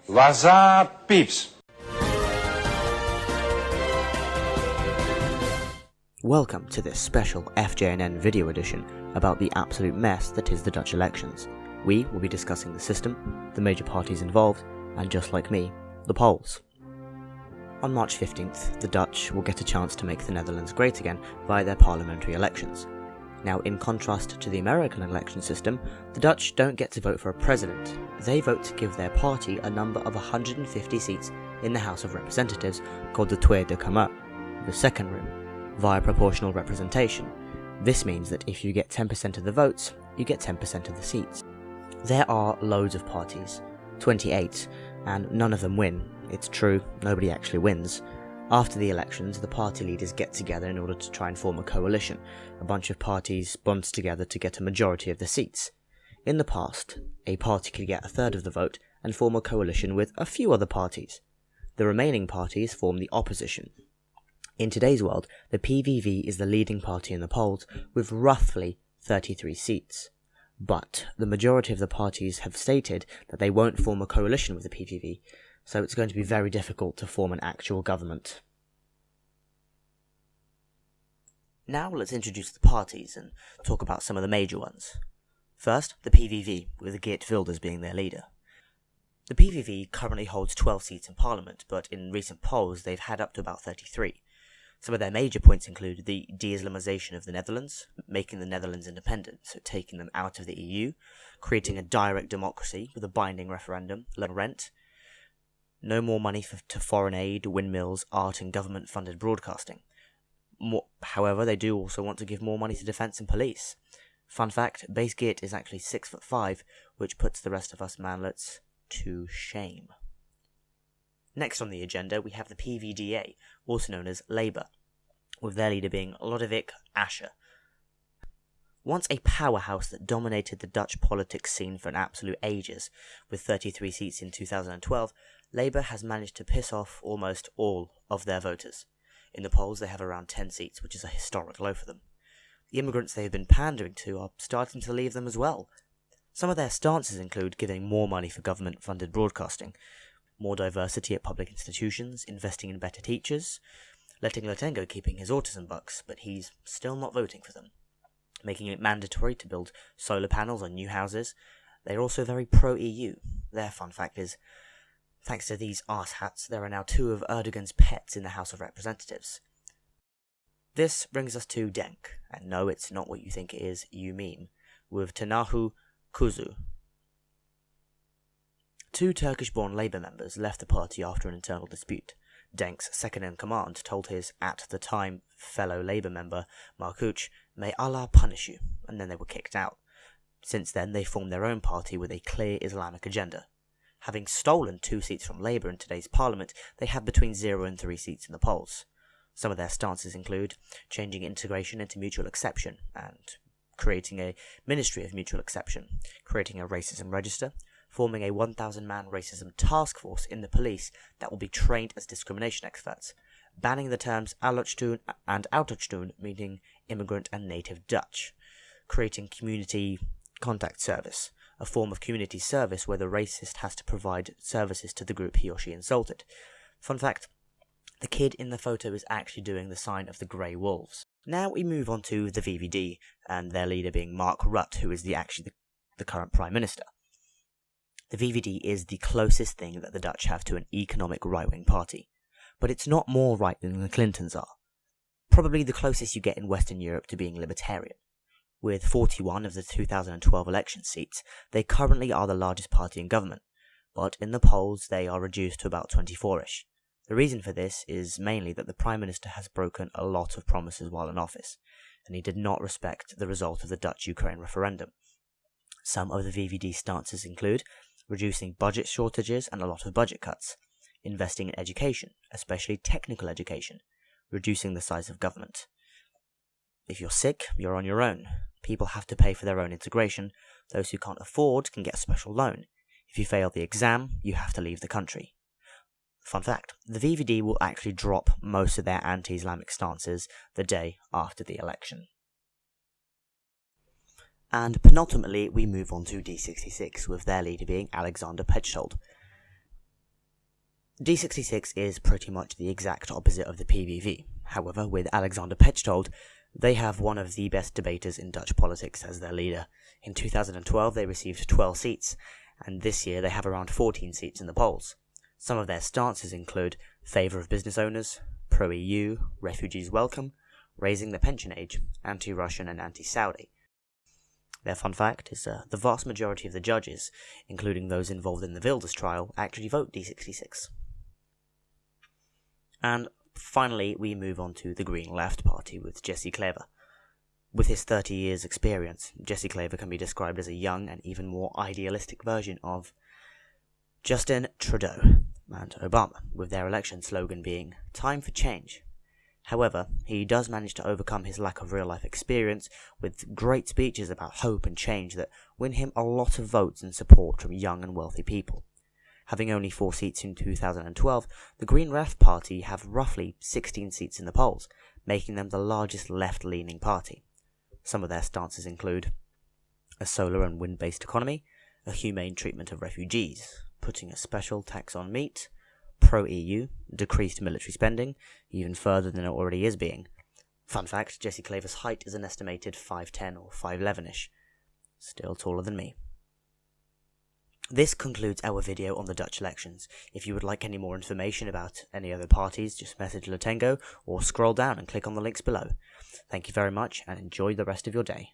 What's up, peeps? Welcome to this special FJNN video edition about the absolute mess that is the Dutch elections. We will be discussing the system, the major parties involved, and just like me, the polls. On March 15th, the Dutch will get a chance to make the Netherlands great again via their parliamentary elections. Now, in contrast to the American election system, the Dutch don't get to vote for a president. They vote to give their party a number of 150 seats in the House of Representatives, called the Tweede Kamer, the second room, via proportional representation. This means that if you get 10% of the votes, you get 10% of the seats. There are loads of parties, 28, and none of them win. It's true, nobody actually wins. After the elections, the party leaders get together in order to try and form a coalition. A bunch of parties bonds together to get a majority of the seats. In the past, a party could get a third of the vote and form a coalition with a few other parties. The remaining parties form the opposition. In today's world, the PVV is the leading party in the polls with roughly 33 seats. But the majority of the parties have stated that they won't form a coalition with the PVV, so it's going to be very difficult to form an actual government. Now let's introduce the parties and talk about some of the major ones. First, the PVV, with Geert Wilders being their leader. The PVV currently holds 12 seats in Parliament, but in recent polls they've had up to about 33. Some of their major points include the de-Islamization of the Netherlands, making the Netherlands independent, so taking them out of the EU, creating a direct democracy with a binding referendum, low rent, no more money to foreign aid, windmills, art and government-funded broadcasting. However, they do also want to give more money to defence and police. Fun fact, Base Geert is actually 6'5", which puts the rest of us manlets to shame. Next on the agenda, we have the PVDA, also known as Labour, with their leader being Lodewijk Asscher. Once a powerhouse that dominated the Dutch politics scene for an absolute ages, with 33 seats in 2012, Labour has managed to piss off almost all of their voters. In the polls, they have around 10 seats, which is a historic low for them. The immigrants they have been pandering to are starting to leave them as well. Some of their stances include giving more money for government-funded broadcasting, more diversity at public institutions, investing in better teachers, letting Lotengo keeping his autism bucks, but he's still not voting for them, making it mandatory to build solar panels on new houses. They're also very pro-EU. Their fun fact is, thanks to these arse-hats, there are now 2 of Erdogan's pets in the House of Representatives. This brings us to Denk, and no, it's not what you think it is, you meme, with Tanahu Kuzu. 2 Turkish-born Labour members left the party after an internal dispute. Denk's second-in-command told his, at the time, fellow Labour member, Marcouch, "May Allah punish you," and then they were kicked out. Since then, they formed their own party with a clear Islamic agenda. Having stolen 2 seats from Labour in today's parliament, they have between 0 and 3 seats in the polls. Some of their stances include changing integration into mutual exception and creating a Ministry of Mutual Exception, creating a racism register, forming a 1,000-man racism task force in the police that will be trained as discrimination experts, banning the terms Allochtoon and Autochtoon, meaning immigrant and native Dutch, creating community contact service, a form of community service where the racist has to provide services to the group he or she insulted. Fun fact, the kid in the photo is actually doing the sign of the Grey Wolves. Now we move on to the VVD, and their leader being Mark Rutte, who is actually the current Prime Minister. The VVD is the closest thing that the Dutch have to an economic right-wing party, but it's not more right than the Clintons are. Probably the closest you get in Western Europe to being libertarian. With 41 of the 2012 election seats, they currently are the largest party in government, but in the polls they are reduced to about 24-ish. The reason for this is mainly that the Prime Minister has broken a lot of promises while in office, and he did not respect the result of the Dutch-Ukraine referendum. Some of the VVD stances include reducing budget shortages and a lot of budget cuts, investing in education, especially technical education, reducing the size of government. If you're sick, you're on your own. People have to pay for their own integration. Those who can't afford can get a special loan. If you fail the exam, you have to leave the country. Fun fact, the VVD will actually drop most of their anti-Islamic stances the day after the election. And penultimately, we move on to D66, with their leader being Alexander Pechtold. D66 is pretty much the exact opposite of the PVV. However, with Alexander Pechtold, they have one of the best debaters in Dutch politics as their leader. In 2012 they received 12 seats, and this year they have around 14 seats in the polls. Some of their stances include favour of business owners, pro-EU, refugees welcome, raising the pension age, anti-Russian and anti-Saudi. Their fun fact is the vast majority of the judges, including those involved in the Wilders trial, actually vote D66. And finally, we move on to the Green Left Party with Jesse Klaver. With his 30 years experience, Jesse Klaver can be described as a young and even more idealistic version of Justin Trudeau and Obama, with their election slogan being "Time for Change." However, he does manage to overcome his lack of real-life experience with great speeches about hope and change that win him a lot of votes and support from young and wealthy people. Having only 4 seats in 2012, the Green Left Party have roughly 16 seats in the polls, making them the largest left-leaning party. Some of their stances include a solar and wind-based economy, a humane treatment of refugees, putting a special tax on meat, pro-EU, decreased military spending, even further than it already is being. Fun fact, Jesse Klaver's height is an estimated 5'10 or 5'11ish. Still taller than me. This concludes our video on the Dutch elections. If you would like any more information about any other parties, just message Latengo or scroll down and click on the links below. Thank you very much and enjoy the rest of your day.